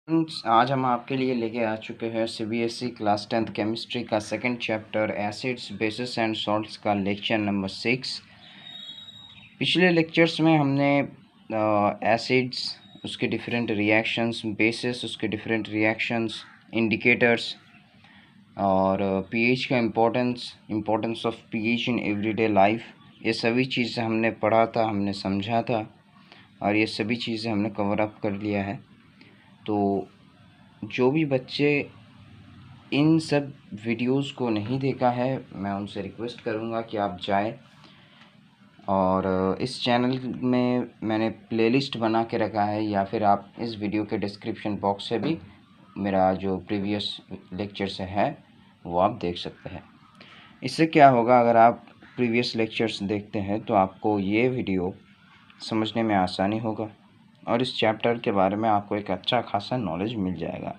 आज हम आपके लिए लेके आ चुके हैं सीबीएसई क्लास 10th केमिस्ट्री का second chapter acids bases and salts का लेक्चर नंबर 6। पिछले लेक्चर्स में हमने एसिड्स, उसके डिफरेंट रिएक्शंस, बेसिस, उसके डिफरेंट रिएक्शंस, इंडिकेटर्स और पीएच का importance of pH in everyday life, ये सभी चीज़ें हमने पढ़ा था, हमने समझा था और ये सभी चीज़ें हमने कवर अप कर लिया है। तो जो भी बच्चे इन सब वीडियोस को नहीं देखा है, मैं उनसे रिक्वेस्ट करूंगा कि आप जाएं और इस चैनल में मैंने प्लेलिस्ट बना के रखा है, या फिर आप इस वीडियो के डिस्क्रिप्शन बॉक्स से भी मेरा जो प्रीवियस लेक्चर्स है वो आप देख सकते हैं। इससे क्या होगा, अगर आप प्रीवियस लेक्चर्स देखते हैं तो आपको ये वीडियो समझने में आसानी होगा और इस चैप्टर के बारे में आपको एक अच्छा खासा नॉलेज मिल जाएगा।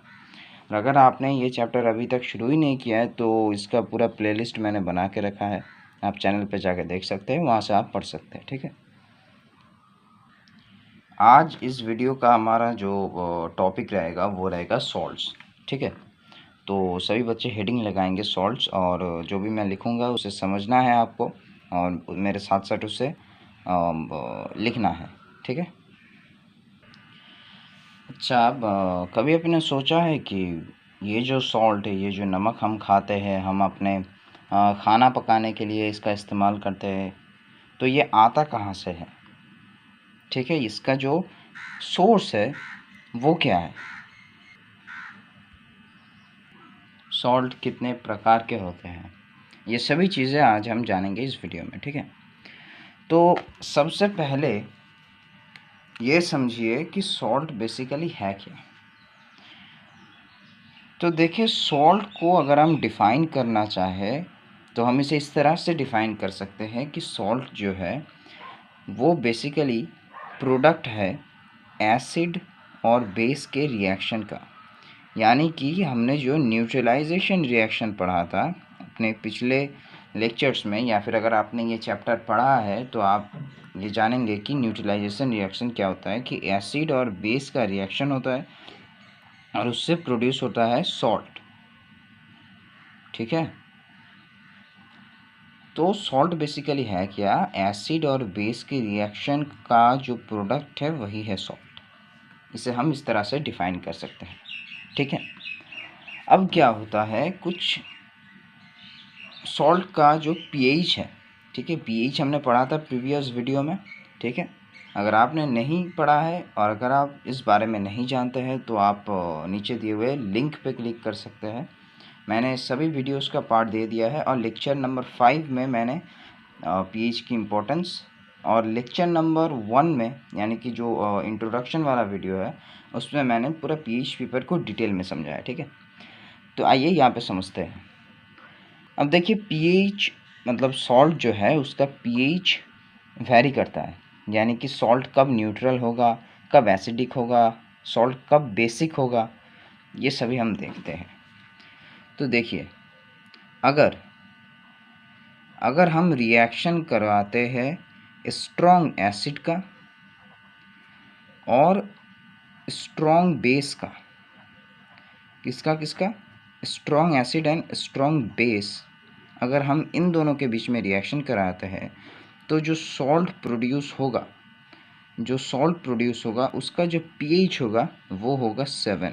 और अगर आपने ये चैप्टर अभी तक शुरू ही नहीं किया है तो इसका पूरा प्लेलिस्ट मैंने बना के रखा है, आप चैनल पे जाकर देख सकते हैं, वहाँ से आप पढ़ सकते हैं। ठीक है, आज इस वीडियो का हमारा जो टॉपिक रहेगा वो रहेगा सॉल्ट्स। ठीक है, तो सभी बच्चे हेडिंग लगाएंगे सॉल्ट्स, और जो भी मैं लिखूँगा उसे समझना है आपको और मेरे साथ साथ उसे लिखना है। ठीक है, अच्छा, अब कभी आपने सोचा है कि ये जो सॉल्ट है, ये जो नमक हम खाते हैं, हम अपने खाना पकाने के लिए इसका इस्तेमाल करते हैं, तो ये आता कहाँ से है? ठीक है, इसका जो सोर्स है वो क्या है? सॉल्ट कितने प्रकार के होते हैं, ये सभी चीज़ें आज हम जानेंगे इस वीडियो में। ठीक है, तो सबसे पहले ये समझिए कि सॉल्ट बेसिकली है क्या। तो देखिए, सॉल्ट को अगर हम डिफ़ाइन करना चाहें तो हम इसे इस तरह से डिफ़ाइन कर सकते हैं कि सॉल्ट जो है वो बेसिकली प्रोडक्ट है एसिड और बेस के रिएक्शन का। यानी कि हमने जो न्यूट्रलाइजेशन रिएक्शन पढ़ा था अपने पिछले लेक्चर्स में, या फिर अगर आपने ये चैप्टर पढ़ा है तो आप ये जानेंगे कि न्यूट्रलाइजेशन रिएक्शन क्या होता है, कि एसिड और बेस का रिएक्शन होता है और उससे प्रोड्यूस होता है सॉल्ट। ठीक है, तो सॉल्ट बेसिकली है क्या? एसिड और बेस के रिएक्शन का जो प्रोडक्ट है वही है सॉल्ट। इसे हम इस तरह से डिफाइन कर सकते हैं। ठीक है, अब क्या होता है, कुछ सॉल्ट का जो पीएच है, ठीक है, पीएच हमने पढ़ा था प्रीवियस वीडियो में। ठीक है, अगर आपने नहीं पढ़ा है और अगर आप इस बारे में नहीं जानते हैं तो आप नीचे दिए हुए लिंक पे क्लिक कर सकते हैं। मैंने सभी वीडियोस का पार्ट दे दिया है और लेक्चर नंबर 5 में मैंने पीएच की इम्पोर्टेंस, और लेक्चर नंबर 1 में यानी कि जो इंट्रोडक्शन वाला वीडियो है उसमें मैंने पूरा पीएच पेपर को डिटेल में समझाया। ठीक है, तो आइए यहाँ पे समझते हैं। अब देखिए, पीएच मतलब सॉल्ट जो है उसका पीएच वैरी करता है, यानी कि सॉल्ट कब न्यूट्रल होगा, कब एसिडिक होगा, सॉल्ट कब बेसिक होगा, ये सभी हम देखते हैं। तो देखिए, अगर हम रिएक्शन करवाते हैं स्ट्रॉन्ग एसिड का और स्ट्रॉन्ग बेस का, किसका strong acid and strong base, अगर हम इन दोनों के बीच में रिएक्शन कराते हैं तो जो सॉल्ट प्रोड्यूस होगा उसका जो पीएच होगा वो होगा 7।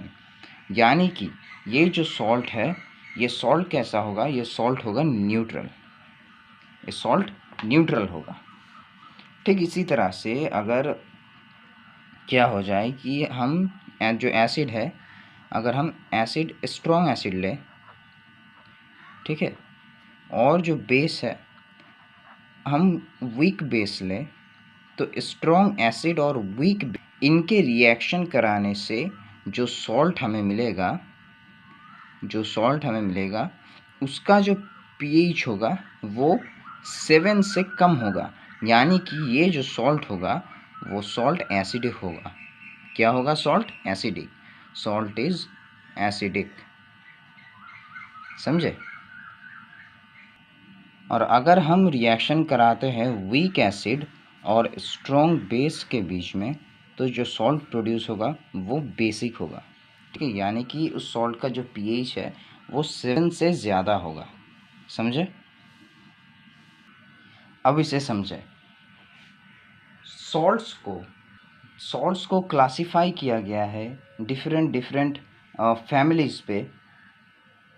यानी कि ये जो सॉल्ट है, ये सॉल्ट कैसा होगा? ये सॉल्ट होगा न्यूट्रल, ये सॉल्ट न्यूट्रल होगा। ठीक इसी तरह से अगर क्या हो जाए कि हम जो एसिड है, अगर हम एसिड स्ट्रॉन्ग एसिड लें, ठीक है, और जो बेस है हम वीक बेस लें, तो स्ट्रॉन्ग एसिड और वीक इनके रिएक्शन कराने से जो सॉल्ट हमें मिलेगा उसका जो पीएच होगा वो 7 से कम होगा। यानी कि ये जो सॉल्ट होगा वो सॉल्ट एसिडिक होगा। क्या होगा? Salt acidic, salt is acidic. समझे? और अगर हम रिएक्शन कराते हैं वीक एसिड और स्ट्रॉन्ग बेस के बीच में, तो जो सॉल्ट प्रोड्यूस होगा वो बेसिक होगा। ठीक है, यानी कि उस सॉल्ट का जो pH है वो 7 से ज़्यादा होगा। समझे? अब इसे समझे। सॉल्ट्स को क्लासिफाई किया गया है डिफरेंट फैमिलीज़ पे।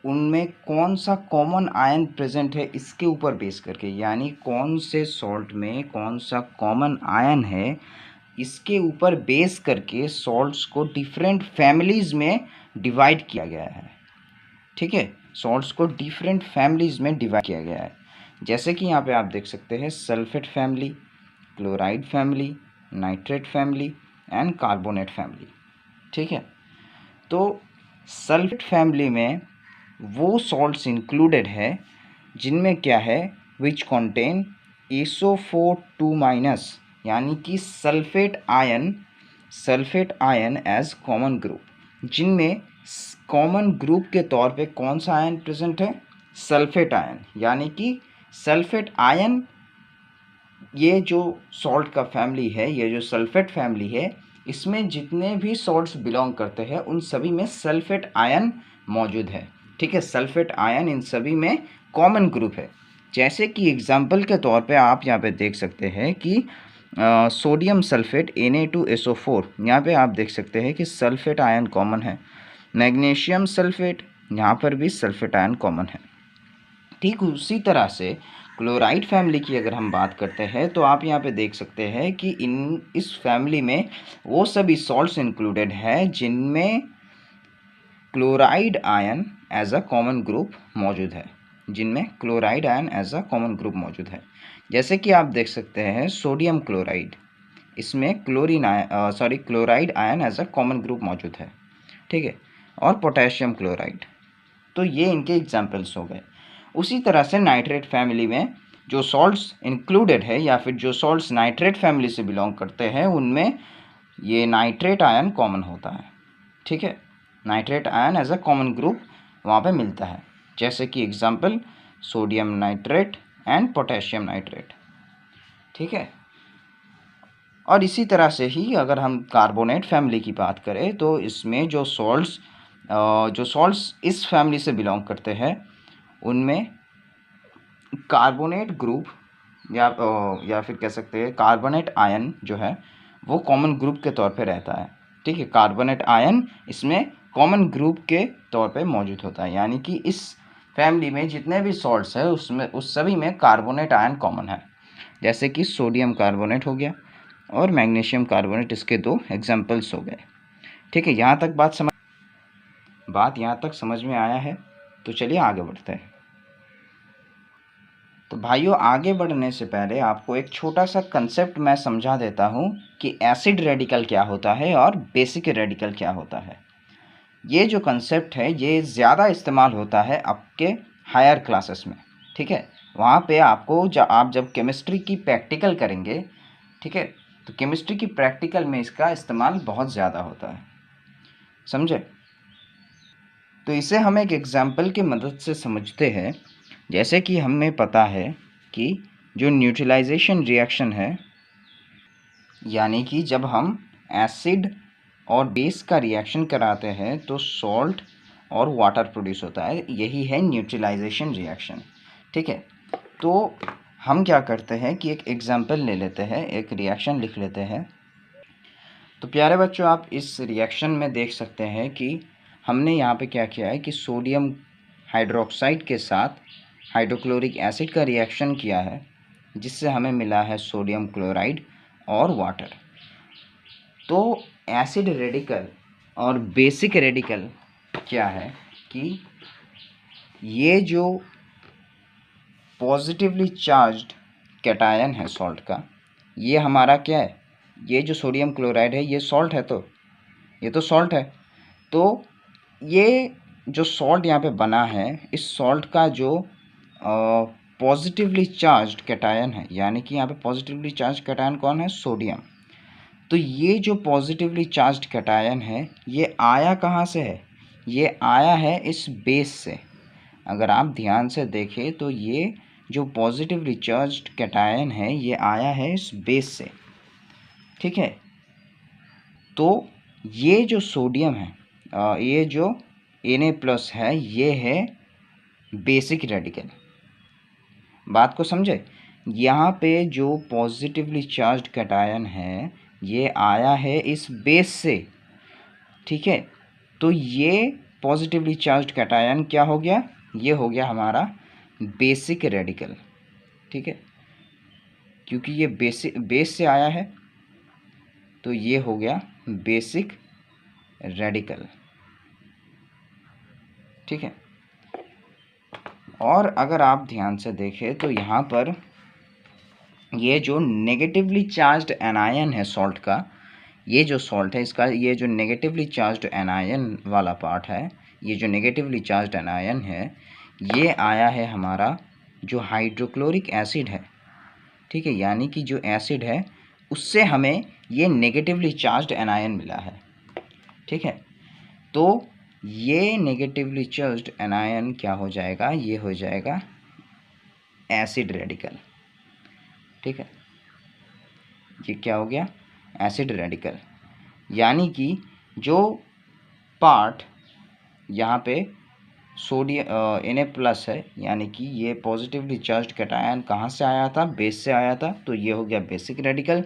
उनमें कौन सा कॉमन आयन प्रेजेंट है इसके ऊपर बेस करके, यानी कौन से सॉल्ट में कौन सा कॉमन आयन है इसके ऊपर बेस करके सॉल्ट्स को डिफरेंट फैमिलीज़ में डिवाइड किया गया है। ठीक है, सॉल्ट्स को डिफरेंट फैमिलीज़ में डिवाइड किया गया है। जैसे कि यहाँ पे आप देख सकते हैं sulphate family, chloride family, nitrate family and carbonate family. ठीक है, तो सल्फेट फैमिली में वो सॉल्ट्स इंक्लूडेड है जिनमें क्या है, विच कंटेन SO4 2-, यानी कि sulphate ion as common group, जिनमें कॉमन ग्रुप के तौर पे कौन सा आयन प्रेजेंट है, सल्फेट आयन। यानी कि सल्फेट आयन, ये जो सॉल्ट का फैमिली है, ये जो सल्फेट फैमिली है, इसमें जितने भी सॉल्ट्स बिलोंग करते हैं उन सभी में सल्फेट आयन मौजूद है। ठीक है, सल्फेट आयन इन सभी में कॉमन ग्रुप है। जैसे कि एग्जांपल के तौर पे आप यहाँ पे देख सकते हैं कि सोडियम सल्फेट Na2SO4, यहाँ पे आप देख सकते हैं कि सल्फेट आयन कॉमन है। मैग्नीशियम सल्फेट, यहाँ पर भी सल्फेट आयन कॉमन है। ठीक उसी तरह से क्लोराइड फैमिली की अगर हम बात करते हैं तो आप यहाँ पे देख सकते हैं कि इस फैमिली में वो सभी सॉल्ट्स इंक्लूडेड है जिनमें chloride ion as a common group मौजूद है, जैसे कि आप देख सकते हैं सोडियम क्लोराइड, इसमें chloride ion as a common group मौजूद है। ठीक है, और पोटेशियम क्लोराइड। तो ये इनके एग्जाम्पल्स हो गए। उसी तरह से नाइट्रेट फैमिली में जो सॉल्ट्स इंक्लूडेड है या फिर जो सॉल्ट्स नाइट्रेट फैमिली से बिलोंग करते हैं उनमें ये नाइट्रेट आयन कॉमन होता है। ठीक है, nitrate ion as a common group वहाँ पे मिलता है, जैसे कि example sodium nitrate and potassium nitrate. ठीक है, और इसी तरह से ही अगर हम कार्बोनेट फैमिली की बात करें तो इसमें जो सॉल्ट्स इस फैमिली से बिलोंग करते हैं उनमें कार्बोनेट ग्रुप या फिर कह सकते हैं कार्बोनेट आयन जो है वो कॉमन ग्रुप के तौर पे रहता है। ठीक है, कार्बोनेट आयन इसमें कॉमन ग्रुप के तौर पे मौजूद होता है, यानी कि इस फैमिली में जितने भी सॉल्ट्स है उसमें उस सभी में कार्बोनेट आयन कॉमन है, जैसे कि सोडियम कार्बोनेट हो गया और मैग्नीशियम कार्बोनेट, इसके 2 एग्जाम्पल्स हो गए। ठीक है, यहाँ तक बात यहाँ तक समझ में आया है? तो चलिए आगे बढ़ते हैं। तो भाइयों, आगे बढ़ने से पहले आपको एक छोटा सा कंसेप्ट मैं समझा देता हूँ कि एसिड रेडिकल क्या होता है और बेसिक रेडिकल क्या होता है। ये जो कंसेप्ट है ये ज़्यादा इस्तेमाल होता है आपके हायर क्लासेस में। ठीक है, वहाँ पे आपको आप जब केमिस्ट्री की प्रैक्टिकल करेंगे, ठीक है, तो केमिस्ट्री की प्रैक्टिकल में इसका इस्तेमाल बहुत ज़्यादा होता है। समझे? तो इसे हम एक एग्जाम्पल की मदद से समझते हैं। जैसे कि हमें पता है कि जो न्यूट्रलाइजेशन रिएक्शन है, यानी कि जब हम एसिड और बेस का रिएक्शन कराते हैं तो सॉल्ट और वाटर प्रोड्यूस होता है, यही है न्यूट्रलाइजेशन रिएक्शन। ठीक है, तो हम क्या करते हैं कि एक एग्जाम्पल ले लेते हैं, एक रिएक्शन लिख लेते हैं। तो प्यारे बच्चों, आप इस रिएक्शन में देख सकते हैं कि हमने यहाँ पे क्या किया है कि सोडियम हाइड्रोक्साइड के साथ हाइड्रोक्लोरिक एसिड का रिएक्शन किया है, जिससे हमें मिला है सोडियम क्लोराइड और वाटर। तो एसिड रेडिकल और बेसिक रेडिकल क्या है कि ये जो पॉजिटिवली चार्ज्ड कैटायन है सॉल्ट का, ये हमारा क्या है, ये जो सोडियम क्लोराइड है ये सॉल्ट है, तो ये तो सॉल्ट है। तो ये जो सॉल्ट यहाँ पे बना है, इस सॉल्ट का जो पॉजिटिवली चार्ज्ड कैटायन है, यानी कि यहाँ पे पॉजिटिवली चार्ज कैटायन कौन है, सोडियम। तो ये जो पॉजिटिवली चार्ज्ड कैटायन है ये आया कहाँ से है, ये आया है इस बेस से। अगर आप ध्यान से देखें तो ये जो पॉजिटिवली चार्ज्ड कैटायन है ये आया है इस बेस से। ठीक है, तो ये जो सोडियम है ये जो Na+ है ये है बेसिक रेडिकल। बात को समझे। यहाँ पे जो पॉजिटिवली चार्ज्ड कैटायन है ये आया है इस बेस से, ठीक है। तो ये पॉजिटिवली चार्ज्ड कैटायन क्या हो गया, ये हो गया हमारा बेसिक रेडिकल, ठीक है। क्योंकि ये बेस से आया है तो ये हो गया बेसिक रेडिकल, ठीक है। और अगर आप ध्यान से देखें तो यहाँ पर ये जो नेगेटिवली चार्ज्ड एनायन है सॉल्ट का, ये जो सॉल्ट है इसका ये जो नेगेटिवली चार्ज्ड एनायन वाला पार्ट है, ये जो नेगेटिवली चार्ज्ड एनायन है ये आया है हमारा जो हाइड्रोक्लोरिक एसिड है, ठीक है। यानी कि जो एसिड है उससे हमें ये नेगेटिवली चार्ज्ड एनायन मिला है, ठीक है। तो ये नेगेटिवली चार्ज्ड एनायन क्या हो जाएगा, ये हो जाएगा एसिड रेडिकल, ठीक है। ये क्या हो गया, एसिड रेडिकल। यानी कि जो पार्ट यहाँ पे सोडियम Na+ है, यानी कि ये पॉजिटिवली चार्ज्ड कैटायन कहाँ से आया था, बेस से आया था, तो ये हो गया बेसिक रेडिकल।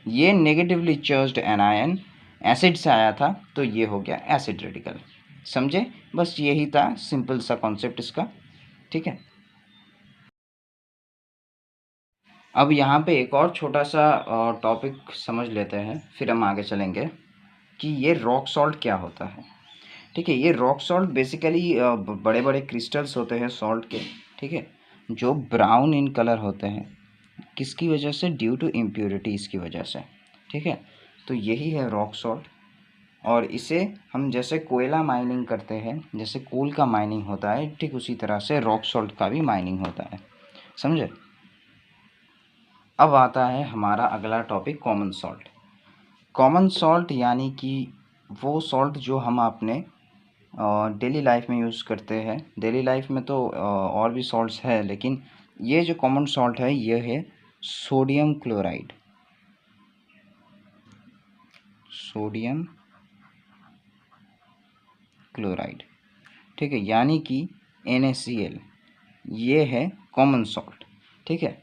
ये नेगेटिवली चार्ज्ड एनायन एसिड से आया था तो ये हो गया एसिड रेडिकल। समझे, बस यही था सिंपल सा कॉन्सेप्ट इसका, ठीक है। अब यहाँ पे एक और छोटा सा टॉपिक समझ लेते हैं फिर हम आगे चलेंगे कि ये रॉक सॉल्ट क्या होता है, ठीक है। ये रॉक सॉल्ट बेसिकली बड़े बड़े क्रिस्टल्स होते हैं सॉल्ट के, ठीक है, जो ब्राउन इन कलर होते हैं। किसकी वजह से, ड्यू टू इम्प्योरिटीज़ की वजह से, ठीक है। तो यही है रॉक सॉल्ट। और इसे हम जैसे कोयला माइनिंग करते हैं, जैसे कोल का माइनिंग होता है, ठीक उसी तरह से रॉक सॉल्ट का भी माइनिंग होता है, समझे। अब आता है हमारा अगला topic common salt. Common salt यानी कि वो सॉल्ट जो हम अपने डेली लाइफ में यूज़ करते हैं। डेली लाइफ में तो और भी सॉल्ट्स है, लेकिन ये जो कॉमन सॉल्ट है ये है सोडियम क्लोराइड, सोडियम क्लोराइड, ठीक है। यानी कि NaCl ये है कॉमन सॉल्ट, ठीक है।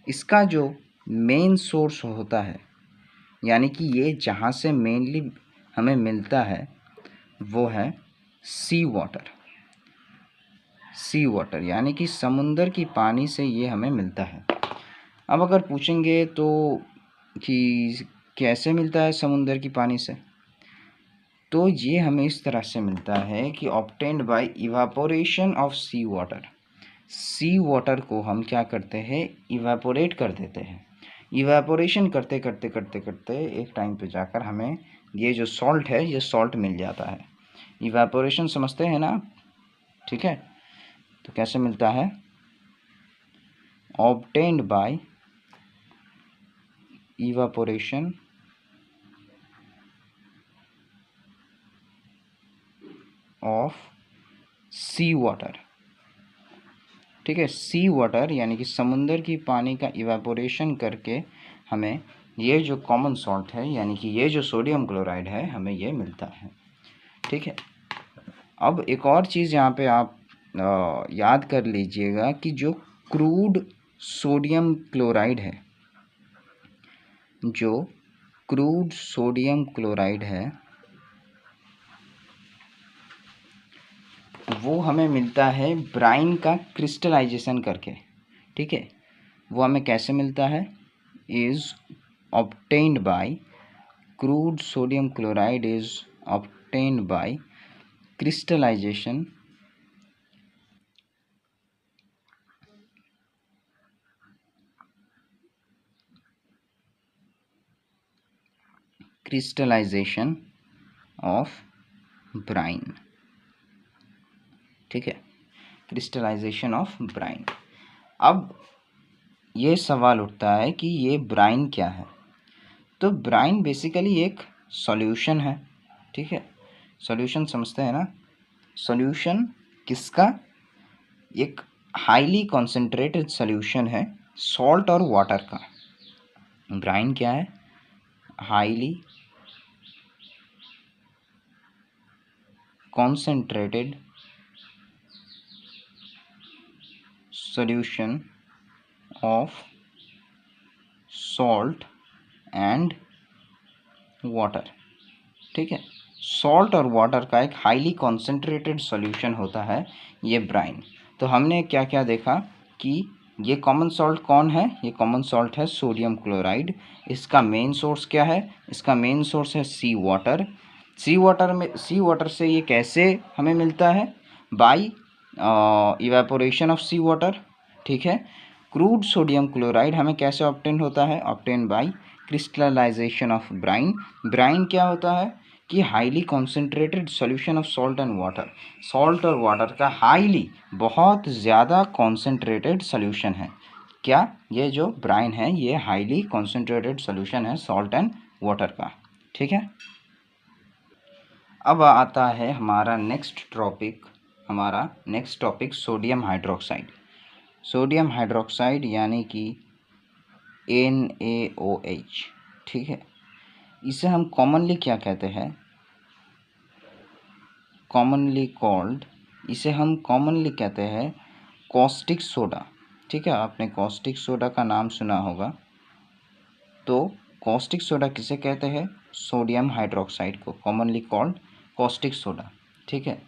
इसका जो मेन सोर्स होता है, यानी कि ये जहाँ से मेनली हमें मिलता है वो है सी वाटर। सी वाटर यानी कि समुंदर की पानी से ये हमें मिलता है। अब अगर पूछेंगे तो कि कैसे मिलता है समुंदर की पानी से, तो ये हमें इस तरह से मिलता है कि obtained by evaporation of sea water. Sea water को हम क्या करते हैं, इवापोरेट कर देते हैं। इवापोरेशन करते करते करते करते एक टाइम पे जाकर हमें ये जो सॉल्ट है ये सॉल्ट मिल जाता है। इवापोरेशन समझते हैं ना, ठीक है। तो कैसे मिलता है, obtained by evaporation of sea water, ठीक है। सी वाटर यानी कि समुंदर की पानी का इवापोरेशन करके हमें ये जो कॉमन सॉल्ट है यानी कि ये जो सोडियम क्लोराइड है हमें ये मिलता है, ठीक है। अब एक और चीज़ यहाँ पे आप याद कर लीजिएगा कि जो क्रूड सोडियम क्लोराइड है, जो क्रूड सोडियम क्लोराइड है वो हमें मिलता है ब्राइन का क्रिस्टलाइजेशन करके, ठीक है। वो हमें कैसे मिलता है, is obtained by crude sodium chloride is obtained by crystallization crystallization of brine, ठीक है, क्रिस्टलाइजेशन ऑफ ब्राइन। अब ये सवाल उठता है कि ये ब्राइन क्या है। तो ब्राइन बेसिकली एक सॉल्यूशन है, ठीक है। सॉल्यूशन समझते हैं ना, सॉल्यूशन किसका, एक हाईली कॉन्सेंट्रेटेड सॉल्यूशन है सॉल्ट और वाटर का। ब्राइन क्या है, highly concentrated solution of salt and water। ठीक है, सॉल्ट और वाटर का एक हाईली कॉन्सेंट्रेटेड सॉल्यूशन होता है ये ब्राइन। तो हमने क्या क्या देखा कि ये कॉमन सॉल्ट कौन है, ये कॉमन सॉल्ट है सोडियम क्लोराइड। इसका मेन सोर्स क्या है, इसका मेन सोर्स है सी वाटर। सी वाटर से ये कैसे हमें मिलता है, by evaporation of sea water. ठीक है, क्रूड सोडियम क्लोराइड हमें कैसे ऑब्टेन होता है, obtain by crystallization of brine. Brine क्या होता है कि highly concentrated solution of salt and water. Salt और वाटर का हाईली, बहुत ज़्यादा कॉन्सेंट्रेटेड सॉल्यूशन है क्या, ये जो ब्राइन है ये हाईली कॉन्सेंट्रेटेड सॉल्यूशन है सॉल्ट एंड वाटर का। ठीक है, अब आता है हमारा next topic sodium hydroxide. Sodium hydroxide यानी कि NaOH। ठीक है, इसे हम कॉमनली क्या कहते हैं, इसे हम कॉमनली कहते हैं कॉस्टिक सोडा। ठीक है, आपने कॉस्टिक सोडा का नाम सुना होगा। तो कॉस्टिक सोडा किसे कहते हैं, सोडियम हाइड्रोक्साइड को कॉमनली कॉल्ड कॉस्टिक सोडा। ठीक है,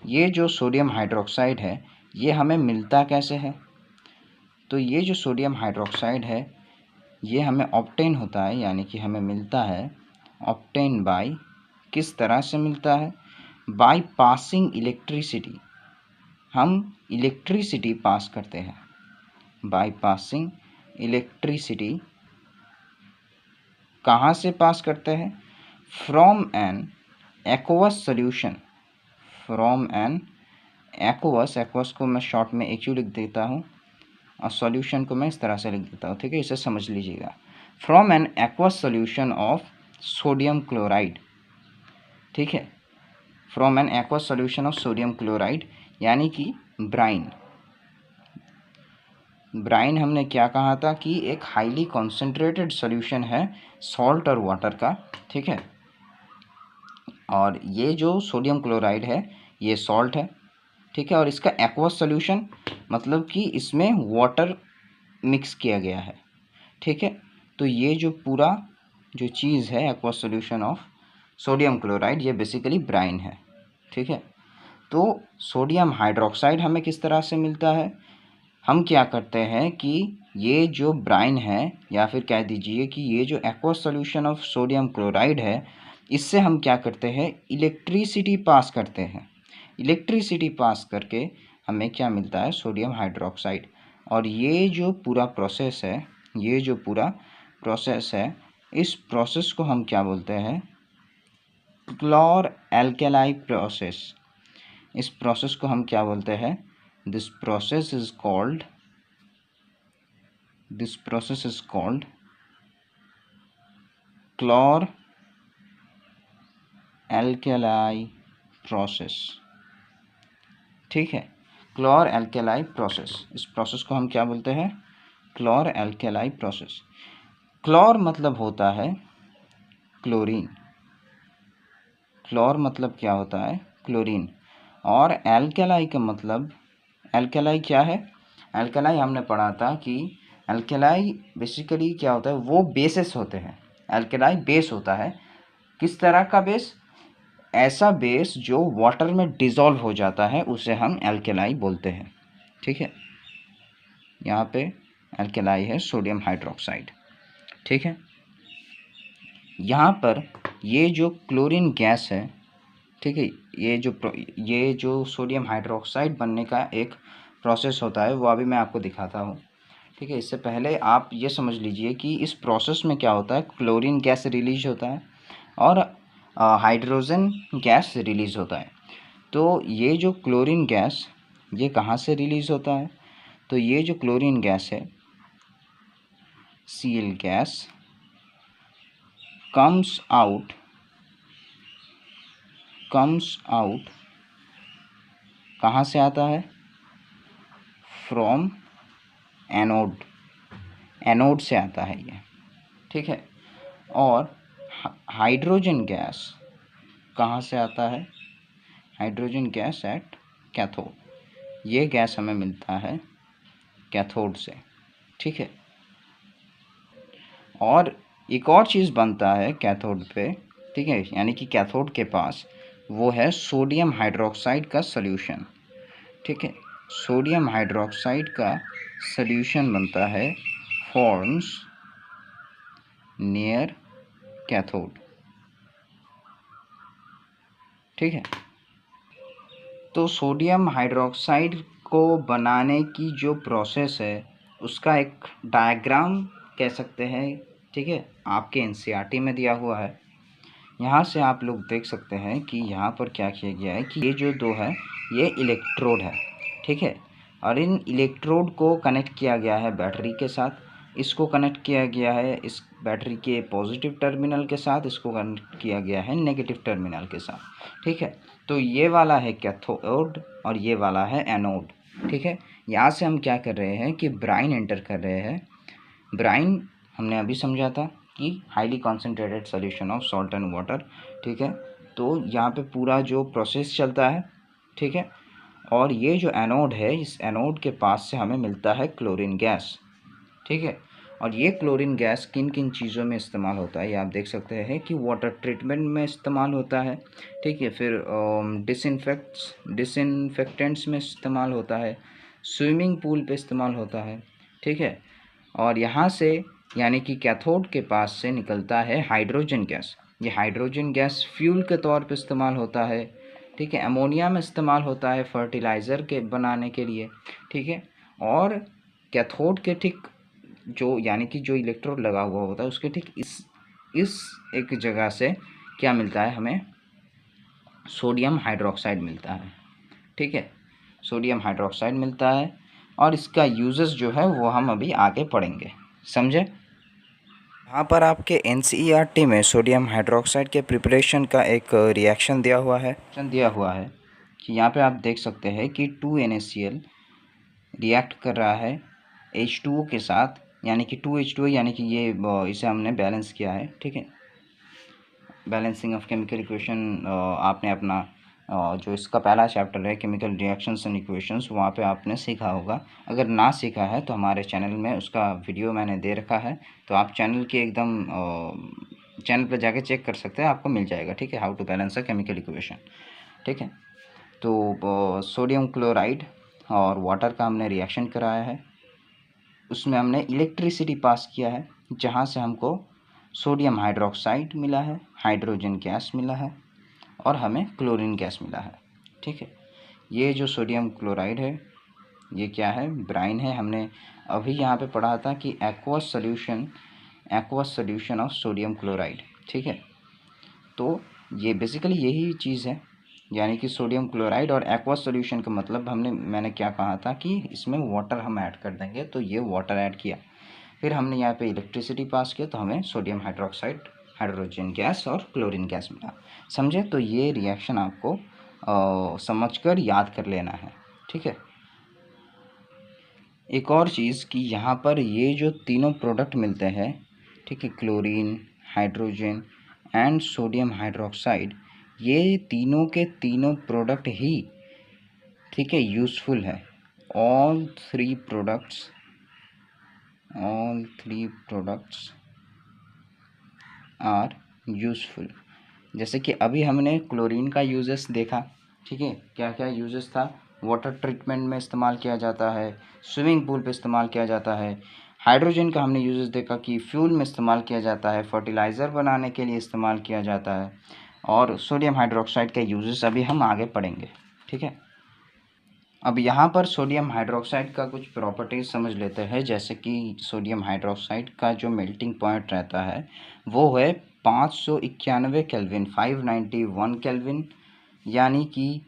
ये जो सोडियम हाइड्रोक्साइड है ये हमें मिलता कैसे है, तो ये जो सोडियम हाइड्रोक्साइड है ये हमें ऑब्टेन होता है, यानी कि हमें मिलता है ऑब्टेन बाय, किस तरह से मिलता है, बाय पासिंग इलेक्ट्रिसिटी। हम इलेक्ट्रिसिटी पास करते हैं, बाय पासिंग इलेक्ट्रिसिटी। कहाँ से पास करते हैं, from an aqueous solution, from an aqueous को मैं शॉर्ट में HU लिख देता हूँ और सॉल्यूशन को मैं इस तरह से लिख देता हूँ। ठीक है, इसे समझ लीजिएगा, from an aqueous solution of sodium chloride. ठीक है, from an aqueous solution of sodium chloride यानी कि ब्राइन हमने क्या कहा था कि एक हाईली कॉन्सेंट्रेटेड सॉल्यूशन है सॉल्ट और वाटर का। ठीक है, और ये जो सोडियम क्लोराइड है ये सॉल्ट है। ठीक है, और इसका एक्वस सॉल्यूशन मतलब कि इसमें वाटर मिक्स किया गया है। ठीक है, तो ये जो पूरा जो चीज़ है aqueous solution of sodium chloride ये बेसिकली ब्राइन है। ठीक है, तो सोडियम हाइड्रोक्साइड हमें किस तरह से मिलता है, हम क्या करते हैं कि ये जो ब्राइन है या फिर कह दीजिए कि ये जो aqueous solution of sodium chloride है इससे हम क्या करते हैं, इलेक्ट्रिसिटी पास करते हैं। इलेक्ट्रिसिटी पास करके हमें क्या मिलता है, सोडियम हाइड्रोक्साइड। और ये जो पूरा प्रोसेस है, इस प्रोसेस को हम क्या बोलते हैं, क्लोर एल्केलाई प्रोसेस। इस प्रोसेस को हम क्या बोलते हैं, this process is called chlor alkali process. ठीक है, क्लोर एल्केलाई प्रोसेस, इस प्रोसेस को हम क्या बोलते हैं, क्लोर एल्केलाई प्रोसेस। क्लोर मतलब होता है क्लोरीन, क्लोर मतलब क्या होता है, क्लोरीन। और एल्केलाई का मतलब, एल्केलाई क्या है, एल्केलाई हमने पढ़ा था कि एल्केलाई बेसिकली क्या होता है, वो बेसेस होते हैं। एल्केलाई बेस होता है, किस तरह का बेस, ऐसा बेस जो वाटर में डिज़ोल्व हो जाता है उसे हम एल्केलाई बोलते हैं। ठीक है, यहाँ पे एल्केलाई है सोडियम हाइड्रोक्साइड। ठीक है, यहाँ पर ये जो क्लोरीन गैस है, ठीक है, ये जो सोडियम हाइड्रोक्साइड बनने का एक प्रोसेस होता है वो अभी मैं आपको दिखाता हूँ। ठीक है, इससे पहले आप ये समझ लीजिए कि इस प्रोसेस में क्या होता है, क्लोरीन गैस रिलीज होता है और हाइड्रोजन गैस रिलीज़ होता है। तो ये जो क्लोरीन गैस ये कहाँ से रिलीज़ होता है, तो ये जो क्लोरीन गैस है Cl गैस comes out कहाँ से आता है, फ्रॉम एनोड से आता है ये। ठीक है, और हाइड्रोजन गैस कहाँ से आता है? Hydrogen gas at cathode. ये गैस हमें मिलता है कैथोड से, ठीक है। और एक और चीज़ बनता है कैथोड पे, ठीक है, यानी कि कैथोड के पास, वो है सोडियम हाइड्रोक्साइड का सॉल्यूशन, ठीक है। सोडियम हाइड्रोक्साइड का सॉल्यूशन बनता है, फॉर्म्स नियर कैथोड, ठीक है। तो सोडियम हाइड्रोक्साइड को बनाने की जो प्रोसेस है उसका एक डायग्राम कह सकते हैं, ठीक है, आपके एनसीईआरटी में दिया हुआ है। यहाँ से आप लोग देख सकते हैं कि यहाँ पर क्या किया गया है कि ये जो दो है ये इलेक्ट्रोड है, ठीक है, और इन इलेक्ट्रोड को कनेक्ट किया गया है बैटरी के साथ। इसको कनेक्ट किया गया है इस बैटरी के पॉजिटिव टर्मिनल के साथ, इसको कनेक्ट किया गया है नेगेटिव टर्मिनल के साथ, ठीक है। तो ये वाला है कैथोड और ये वाला है एनोड, ठीक है। यहाँ से हम क्या कर रहे हैं कि ब्राइन एंटर कर रहे हैं। ब्राइन हमने अभी समझा था कि highly concentrated solution of salt and water, ठीक है। तो यहाँ पे पूरा जो प्रोसेस चलता है, ठीक है। और ये जो एनोड है, इस एनोड के पास से हमें मिलता है क्लोरीन गैस, ठीक है। और ये क्लोरीन गैस किन किन चीज़ों में इस्तेमाल होता है, ये आप देख सकते हैं कि वाटर ट्रीटमेंट में इस्तेमाल होता है, ठीक है। फिर डिसइंफेक्टेंट्स में इस्तेमाल होता है, स्विमिंग पूल पे इस्तेमाल होता है, ठीक है। और यहाँ से यानी कि कैथोड के पास से निकलता है हाइड्रोजन गैस। ये हाइड्रोजन गैस फ्यूल के तौर पे इस्तेमाल होता है, ठीक है। अमोनिया में इस्तेमाल होता है फर्टिलाइज़र के बनाने के लिए, ठीक है। और कैथोड के ठीक जो यानी कि जो इलेक्ट्रोड लगा हुआ होता है उसके ठीक इस एक जगह से क्या मिलता है हमें, सोडियम हाइड्रोक्साइड मिलता है, ठीक है। सोडियम हाइड्रोक्साइड मिलता है और इसका यूजेस जो है वो हम अभी आगे पढ़ेंगे, समझे। यहाँ पर आपके एनसीईआरटी में सोडियम हाइड्रोक्साइड के प्रिपरेशन का एक रिएक्शन दिया हुआ है कि यहाँ पे आप देख सकते हैं कि 2NaCl रिएक्ट कर रहा है H2O के साथ, यानी कि 2H2O, यानी कि ये इसे हमने बैलेंस किया है, ठीक है। बैलेंसिंग ऑफ केमिकल इक्वेशन आपने अपना जो इसका पहला चैप्टर है केमिकल रिएक्शंस एंड इक्वेशंस, वहाँ पे आपने सीखा होगा। अगर ना सीखा है तो हमारे चैनल में उसका वीडियो मैंने दे रखा है, तो आप चैनल के एकदम चैनल पर जाके चेक कर सकते हैं, आपको मिल जाएगा, ठीक है, how to balance a chemical equation, ठीक है। तो सोडियम क्लोराइड और वाटर का हमने रिएक्शन कराया है, उसमें हमने इलेक्ट्रिसिटी पास किया है, जहाँ से हमको सोडियम हाइड्रोक्साइड मिला है, हाइड्रोजन गैस मिला है और हमें क्लोरीन गैस मिला है, ठीक है। ये जो सोडियम क्लोराइड है ये क्या है, ब्राइन है। हमने अभी यहाँ पे पढ़ा था कि aqueous solution of sodium chloride, ठीक है। तो ये बेसिकली यही चीज़ है, यानी कि सोडियम क्लोराइड और एक्वस सॉल्यूशन का मतलब मैंने क्या कहा था कि इसमें वाटर हम ऐड कर देंगे, तो ये वाटर ऐड किया, फिर हमने यहाँ पे इलेक्ट्रिसिटी पास किया, तो हमें सोडियम हाइड्रोक्साइड, हाइड्रोजन गैस और क्लोरीन गैस मिला, समझे। तो ये रिएक्शन आपको समझकर याद कर लेना है, ठीक है। एक और चीज़ कि यहाँ पर ये जो तीनों प्रोडक्ट मिलते हैं, ठीक है, chlorine, hydrogen and sodium hydroxide, ये तीनों के तीनों प्रोडक्ट ही, ठीक है, यूज़फुल है। All three products are useful. जैसे कि अभी हमने क्लोरीन का यूजेस देखा, ठीक है, क्या क्या यूजेस था। वाटर ट्रीटमेंट में इस्तेमाल किया जाता है, स्विमिंग पूल पे इस्तेमाल किया जाता है। हाइड्रोजन का हमने यूजेस देखा कि फ्यूल में इस्तेमाल किया जाता है, फर्टिलाइज़र बनाने के लिए इस्तेमाल किया जाता है। और सोडियम हाइड्रोक्साइड के यूजेस अभी हम आगे पढ़ेंगे, ठीक है। अब यहाँ पर सोडियम हाइड्रोक्साइड का कुछ प्रॉपर्टीज़ समझ लेते हैं। जैसे कि सोडियम हाइड्रोक्साइड का जो मेल्टिंग पॉइंट रहता है वो है 591 केल्विन, 591 केल्विन, यानी कि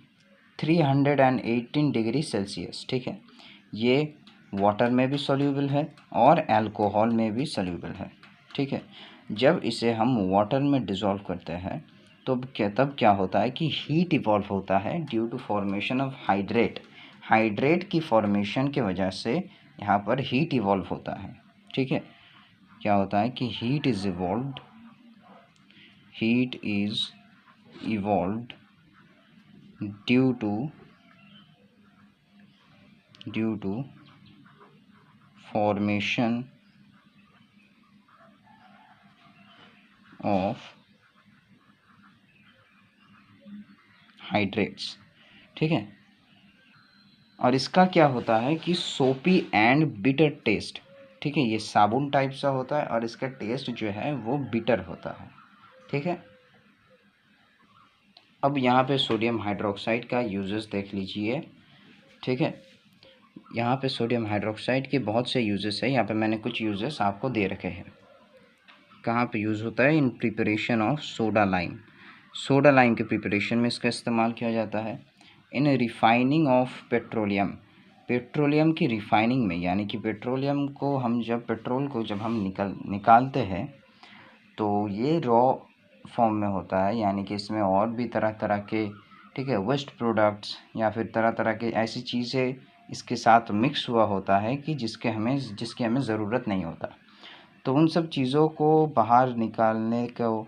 318 डिग्री सेल्सियस, ठीक है। ये वाटर में भी सॉल्यूबल है और अल्कोहल में भी सॉल्यूबल है, ठीक है। जब इसे हम वाटर में डिज़ोल्व करते हैं तो तब क्या होता है कि हीट इवॉल्व होता है due to formation of hydrate की फॉर्मेशन के वजह से यहाँ पर हीट इवॉल्व होता है, ठीक है। क्या होता है कि heat is evolved due to formation of hydrates. ठीक है, और इसका क्या होता है कि सोपी एंड बिटर टेस्ट। ठीक है, ये साबुन टाइप सा होता है और इसका टेस्ट जो है वो बिटर होता है। ठीक है, अब यहाँ पे सोडियम हाइड्रोक्साइड का यूजेस देख लीजिए। ठीक है, यहाँ पे सोडियम हाइड्रोक्साइड के बहुत से यूजेस है। यहाँ पे मैंने कुछ यूजेस आपको दे रखे हैं। कहाँ पे यूज़ होता है? In preparation of soda lime. Soda lime के प्रिपरेशन में इसका इस्तेमाल किया जाता है। इन रिफाइनिंग ऑफ पेट्रोलियम, पेट्रोलियम की रिफाइनिंग में, यानी कि पेट्रोलियम को हम पेट्रोल को जब हम निकालते हैं तो ये रॉ फॉर्म में होता है, यानी कि इसमें और भी तरह तरह के, ठीक है, वेस्ट प्रोडक्ट्स या फिर तरह तरह के ऐसी चीज़ें इसके साथ मिक्स हुआ होता है कि जिसकी हमें ज़रूरत नहीं होता। तो उन सब चीज़ों को बाहर निकालने को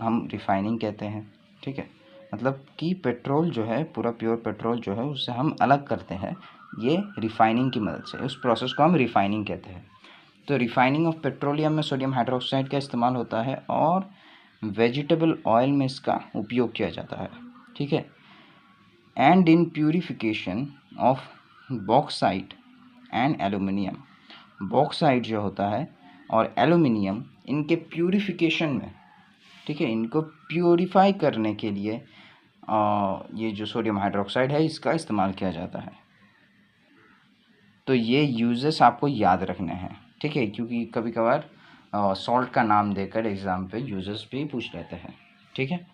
हम रिफाइनिंग कहते हैं। ठीक है, मतलब कि पेट्रोल जो है, पूरा प्योर पेट्रोल जो है, उससे हम अलग करते हैं ये रिफाइनिंग की मदद से। उस प्रोसेस को हम रिफाइनिंग कहते हैं। तो रिफाइनिंग ऑफ पेट्रोलियम में सोडियम हाइड्रोक्साइड का इस्तेमाल होता है और वेजिटेबल ऑयल में इसका उपयोग किया जाता है। ठीक है, and in purification of bauxite and aluminium, bauxite जो होता है और एल्यूमिनियम, इनके प्यूरिफिकेशन में, ठीक है, इनको प्यूरिफाई करने के लिए ये जो सोडियम हाइड्रोक्साइड है इसका इस्तेमाल किया जाता है। तो ये यूजेस आपको याद रखने हैं। ठीक है, क्योंकि कभी कभार सॉल्ट का नाम देकर एग्ज़ाम पे यूजेस भी पूछ लेते हैं। ठीक है,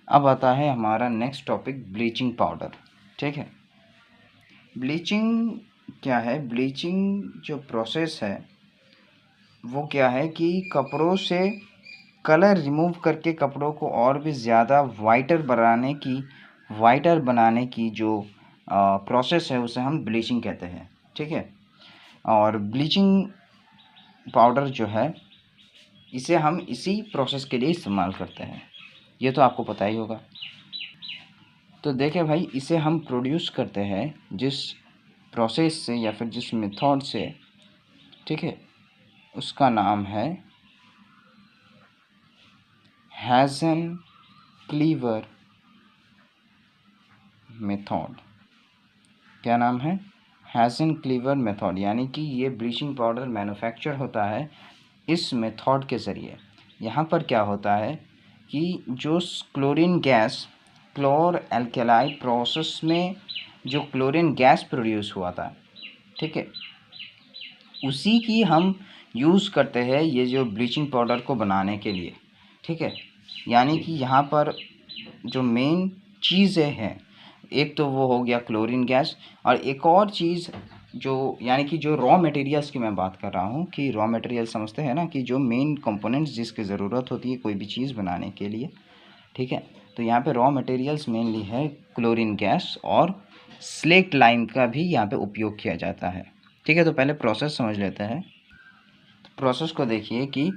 अब आता है हमारा नेक्स्ट टॉपिक, ब्लीचिंग पाउडर। ठीक है, ब्लीचिंग क्या है? ब्लीचिंग जो प्रोसेस है वो क्या है कि कपड़ों से कलर रिमूव करके कपड़ों को और भी ज़्यादा वाइटर बनाने की जो प्रोसेस है उसे हम ब्लीचिंग कहते हैं। ठीक है, और ब्लीचिंग पाउडर जो है इसे हम इसी प्रोसेस के लिए इस्तेमाल करते हैं, ये तो आपको पता ही होगा। तो देखें भाई, इसे हम प्रोड्यूस करते हैं जिस प्रोसेस से या फिर जिस मेथड से, ठीक है, उसका नाम है हेज़न क्लीवर मेथड। क्या नाम है? हेज़न क्लीवर मेथड। यानी कि ये ब्लीचिंग पाउडर मैन्युफैक्चर होता है इस मेथड के ज़रिए। यहाँ पर क्या होता है कि जो क्लोरीन गैस, क्लोर एल्केलाई प्रोसेस में जो क्लोरीन गैस प्रोड्यूस हुआ था, ठीक है, उसी की हम यूज़ करते हैं ये जो ब्लीचिंग पाउडर को बनाने के लिए। ठीक है, यानी कि यहाँ पर जो मेन चीज़ें हैं, एक तो वो हो गया क्लोरीन गैस, और एक और चीज़ जो, यानी कि जो रॉ मटेरियल्स की मैं बात कर रहा हूँ कि रॉ मटेरियल समझते हैं ना, कि जो मेन कंपोनेंट्स जिसकी ज़रूरत होती है कोई भी चीज़ बनाने के लिए। ठीक है, तो यहाँ पे रॉ मटेरियल्स मेनली है क्लोरीन गैस, और स्लेक्ट लाइम का भी यहाँ पे उपयोग किया जाता है। ठीक है, तो पहले प्रोसेस समझ लेते हैं। प्रोसेस को देखिए कि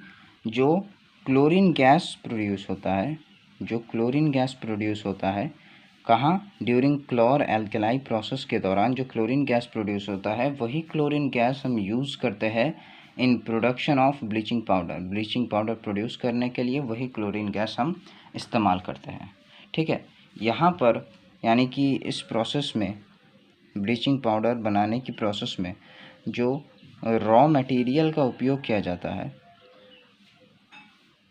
जो क्लोरीन गैस प्रोड्यूस होता है, जो क्लोरीन गैस प्रोड्यूस होता है कहाँ? ड्यूरिंग क्लोर एल्केलाई प्रोसेस के दौरान जो क्लोरीन गैस प्रोड्यूस होता है वही क्लोरीन गैस हम यूज़ करते हैं in production of bleaching powder. Bleaching powder produce करने के लिए वही क्लोरीन गैस हम इस्तेमाल करते हैं। ठीक है, यहाँ पर यानी कि इस प्रोसेस में, ब्लीचिंग पाउडर बनाने की प्रोसेस में जो रॉ मटेरियल का उपयोग किया जाता है,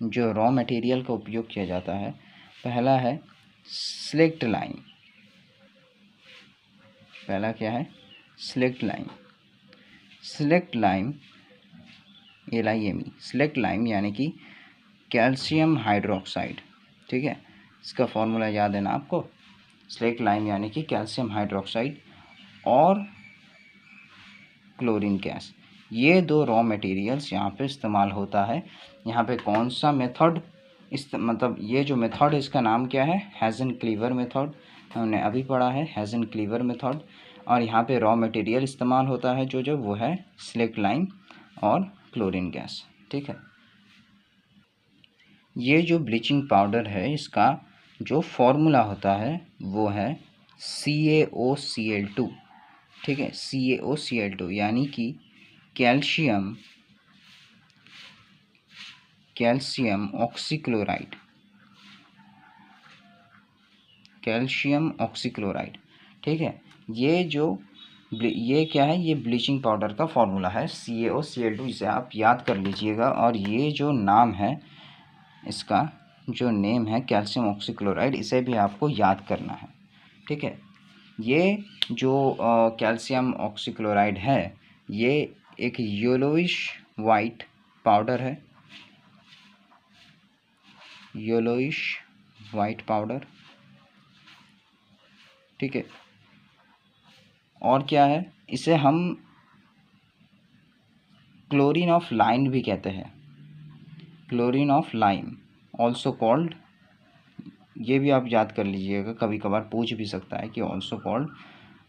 जो रॉ मटेरियल का उपयोग किया जाता है, पहला है स्लेक्ट लाइम। पहला क्या है? Slaked lime. Slaked lime, LIME, slaked lime यानी कि कैल्शियम हाइड्रोक्साइड। ठीक है, इसका फॉर्मूला याद है ना आपको? स्लेक्ट लाइम यानी कि कैल्शियम हाइड्रोक्साइड और क्लोरीन गैस, ये दो रॉ मटेरियल्स यहाँ पे इस्तेमाल होता है। यहाँ पे कौन सा मेथड मतलब ये जो मेथड है इसका नाम क्या है? हेज़न क्लीवर मेथड। हमने अभी पढ़ा है हेज़न क्लीवर मेथड। और यहाँ पे रॉ मटेरियल इस्तेमाल होता है जो वो है स्लेक्ट लाइम और क्लोरीन गैस। ठीक है, ये जो ब्लीचिंग पाउडर है इसका जो फॉर्मूला होता है वो है CaOCl2, ठीक है, CaOCl2 यानी कि कैल्शियम ऑक्सीक्लोराइड, ठीक है। ये क्या है, ये ब्लीचिंग पाउडर का फॉर्मूला है CaOCl2, इसे आप याद कर लीजिएगा। और ये जो नाम है, इसका जो नेम है कैल्शियम ऑक्सीक्लोराइड, इसे भी आपको याद करना है, ठीक है। ये जो कैल्शियम ऑक्सीक्लोराइड है ये एक येलोइश वाइट पाउडर है, येलोइश वाइट पाउडर, ठीक है। और क्या है, इसे हम क्लोरीन ऑफ लाइम भी कहते हैं, chlorine of lime also called, ये भी आप याद कर लीजिएगा, कभी कभार पूछ भी सकता है कि ऑल्सो कॉल्ड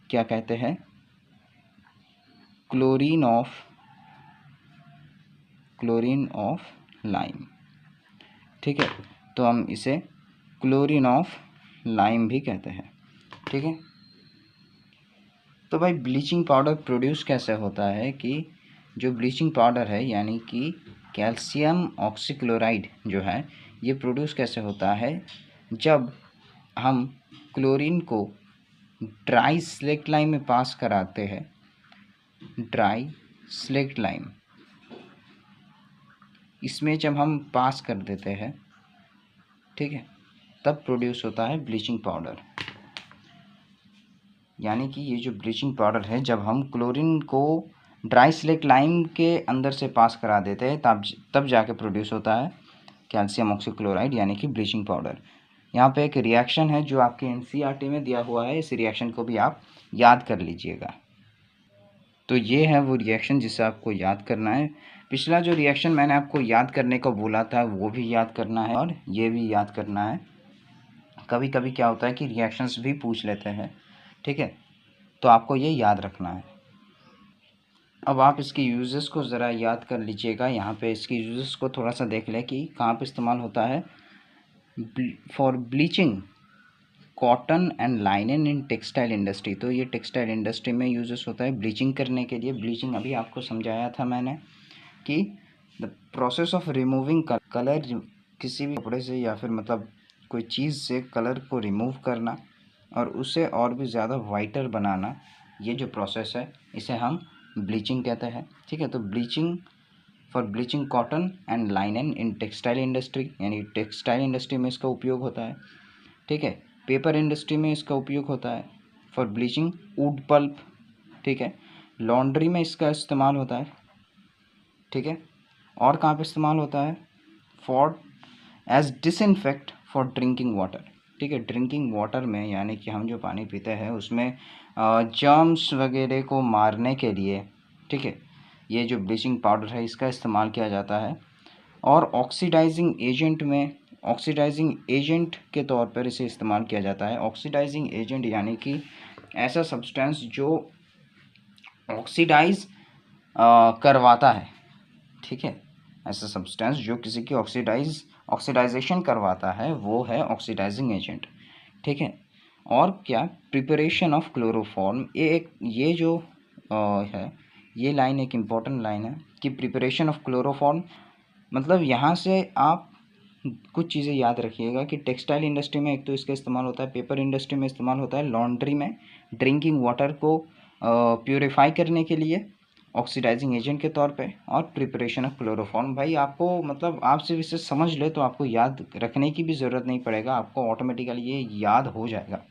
क्या कहते हैं, क्लोरीन ऑफ लाइम, ठीक है। तो हम इसे क्लोरीन ऑफ लाइम भी कहते हैं, ठीक है। तो भाई ब्लीचिंग पाउडर प्रोड्यूस कैसे होता है कि जो ब्लीचिंग पाउडर है यानी कि कैल्शियम ऑक्सीक्लोराइड जो है ये प्रोड्यूस कैसे होता है, जब हम क्लोरीन को ड्राई स्लेक्ट लाइम में पास कराते हैं, ड्राई स्लेक्ट लाइम इसमें जब हम पास कर देते हैं, ठीक है, तब प्रोड्यूस होता है ब्लीचिंग पाउडर। यानी कि ये जो ब्लीचिंग पाउडर है जब हम क्लोरीन को ड्राई स्लेक्ट लाइम के अंदर से पास करा देते हैं तब जाके प्रोड्यूस होता है कैल्शियम ऑक्सीक्लोराइड यानी कि ब्लीचिंग पाउडर। यहाँ पे एक रिएक्शन है जो आपके NCERT में दिया हुआ है, इस रिएक्शन को भी आप याद कर लीजिएगा। तो ये है वो रिएक्शन जिसे आपको याद करना है। पिछला जो रिएक्शन मैंने आपको याद करने को बोला था वो भी याद करना है और ये भी याद करना है। कभी कभी क्या होता है कि रिएक्शंस भी पूछ लेते हैं, ठीक है, तो आपको ये याद रखना है। अब आप इसके यूजेस को ज़रा याद कर लीजिएगा। यहाँ पे इसके यूजेस को थोड़ा सा देख लें कि कहाँ पे इस्तेमाल होता है। For bleaching cotton and लाइनन in textile industry, तो ये टेक्सटाइल इंडस्ट्री में यूजेस होता है ब्लीचिंग करने के लिए। ब्लीचिंग अभी आपको समझाया था मैंने कि the process of removing colour, किसी भी कपड़े से या फिर मतलब कोई चीज़ से कलर को रिमूव करना और उसे और भी ज़्यादा वाइटर बनाना, ये जो प्रोसेस है इसे हम ब्लीचिंग कहते हैं, ठीक है। तो bleaching for bleaching cotton and लाइनन in textile industry, यानी टेक्सटाइल इंडस्ट्री में इसका उपयोग होता है, ठीक है। पेपर इंडस्ट्री में इसका उपयोग होता है फॉर ब्लीचिंग वुड पल्प, ठीक है। लॉन्ड्री में इसका इस्तेमाल होता है, ठीक है। और कहाँ पे इस्तेमाल होता है, for as disinfect for drinking water, ठीक है। ड्रिंकिंग वाटर में यानी कि हम जो पानी पीते हैं उसमें जर्म्स वगैरह को मारने के लिए, ठीक है, ये जो ब्लीचिंग पाउडर है इसका इस्तेमाल किया जाता है। और ऑक्सीडाइजिंग एजेंट में, ऑक्सीडाइजिंग एजेंट के तौर पर इसे इस्तेमाल किया जाता है। ऑक्सीडाइजिंग एजेंट यानी कि ऐसा सब्सटेंस जो ऑक्सीडाइज करवाता है, ठीक है, ऐसा सब्सटेंस जो किसी की ऑक्सीडाइजेशन करवाता है वो है ऑक्सीडाइजिंग एजेंट, ठीक है। और क्या, प्रिपरेशन ऑफ क्लोरोफॉर्म, ये जो है ये लाइन एक इम्पॉर्टेंट लाइन है कि प्रिपरेशन ऑफ क्लोरोफॉर्म, मतलब यहाँ से आप कुछ चीज़ें याद रखिएगा कि टेक्सटाइल इंडस्ट्री में एक तो इसका इस्तेमाल होता है, पेपर इंडस्ट्री में इस्तेमाल होता है, लॉन्ड्री में ड्रिंकिंग वाटर को प्योरीफाई करने के लिए ऑक्सीडाइजिंग एजेंट के तौर पे, और प्रिपरेशन ऑफ क्लोरोफॉर्म। भाई आपको मतलब आप सिर्फ इसे समझ ले तो आपको याद रखने की भी ज़रूरत नहीं पड़ेगा, आपको ऑटोमेटिकली ये याद हो जाएगा।